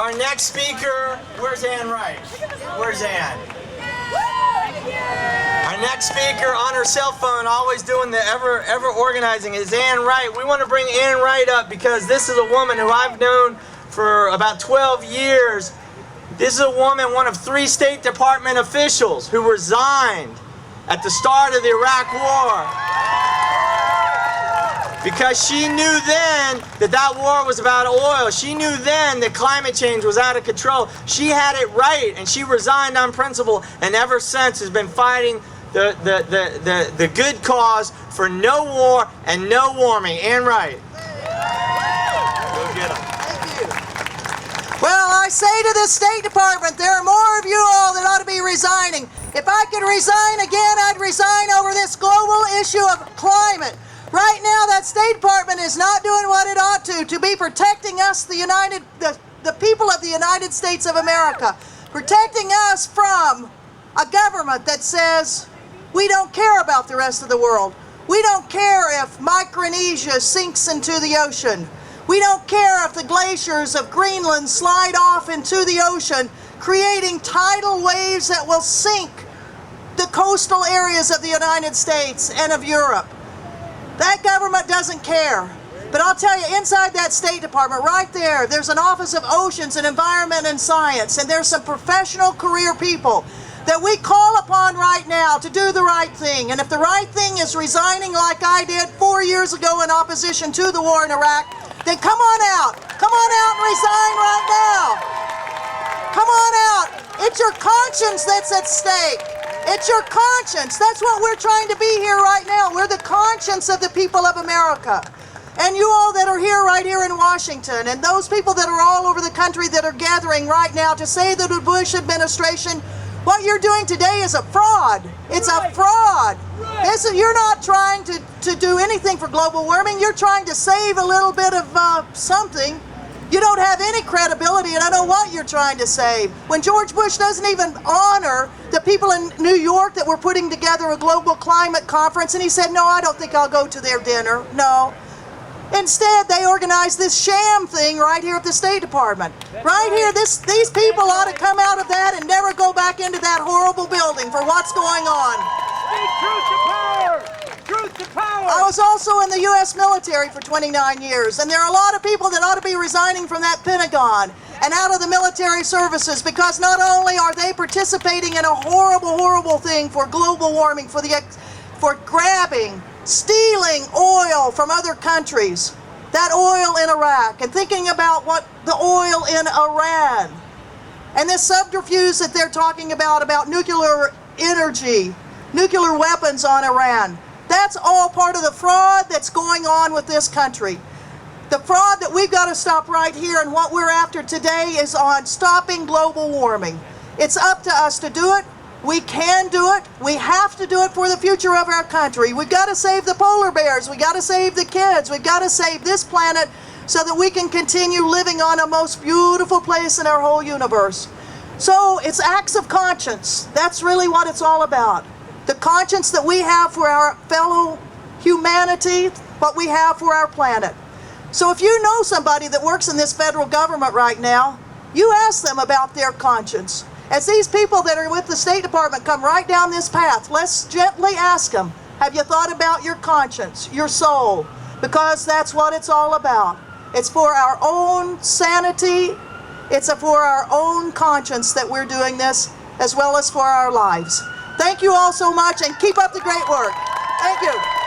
Our next speaker, where's Ann Wright? Where's Ann? Our next speaker on her cell phone, always doing the ever organizing, is Ann Wright. We want to bring Ann Wright up because this is a woman who I've known for about 12 years. This is a woman, one of 3 State Department officials who resigned at the start of the Iraq War. Because she knew then that war was about oil. She knew then that climate change was out of control. She had it right, and she resigned on principle, and ever since has been fighting the good cause for no war and no warming. Ann Wright. Go get them. Thank you. Well, I say to the State Department, there are more of you all that ought to be resigning. If I could resign again, I'd resign over this global issue of climate. Right now, that State Department is not doing what it ought to be protecting us, the people of the United States of America, protecting us from a government that says we don't care about the rest of the world. We don't care if Micronesia sinks into the ocean. We don't care if the glaciers of Greenland slide off into the ocean, creating tidal waves that will sink the coastal areas of the United States and of Europe. That government doesn't care. But I'll tell you, inside that State Department, right there, there's an Office of Oceans and Environment and Science, and there's some professional career people that we call upon right now to do the right thing. And if the right thing is resigning like I did 4 years ago in opposition to the war in Iraq, then come on out. Come on out and resign right now. Come on out. It's your conscience that's at stake. It's your conscience. That's what we're trying to be here right now. We're the conscience of the people of America. And you all that are here right here in Washington, and those people that are all over the country that are gathering right now to say that the Bush administration, what you're doing today is a fraud. It's a fraud. You're not trying to do anything for global warming. You're trying to save a little bit of something. You don't have any credibility, and I know what you're trying to save. When George Bush doesn't even honor the people in New York that were putting together a global climate conference, and he said, no, I don't think I'll go to their dinner. No. Instead, they organized this sham thing right here at the State Department. Right here, these people ought to come out of that and never go back into that horrible building for what's going on. Speak truth to power! Truth to power! I was also in the U.S. military for 29 years, and there are a lot of people that ought to be resigning from that Pentagon and out of the military services, because not only are they participating in a horrible, horrible thing for global warming, for grabbing, stealing oil from other countries, that oil in Iraq, and thinking about what the oil in Iran, and this subterfuge that they're talking about nuclear energy, nuclear weapons on Iran. That's all part of the fraud that's going on with this country. The fraud that we've got to stop right here, and what we're after today is on stopping global warming. It's up to us to do it. We can do it. We have to do it for the future of our country. We've got to save the polar bears. We've got to save the kids. We've got to save this planet so that we can continue living on a most beautiful place in our whole universe. So it's acts of conscience. That's really what it's all about. The conscience that we have for our fellow humanity, what we have for our planet. So if you know somebody that works in this federal government right now, you ask them about their conscience. As these people that are with the State Department come right down this path, let's gently ask them, have you thought about your conscience, your soul? Because that's what it's all about. It's for our own sanity, it's for our own conscience that we're doing this, as well as for our lives. Thank you all so much, and keep up the great work. Thank you.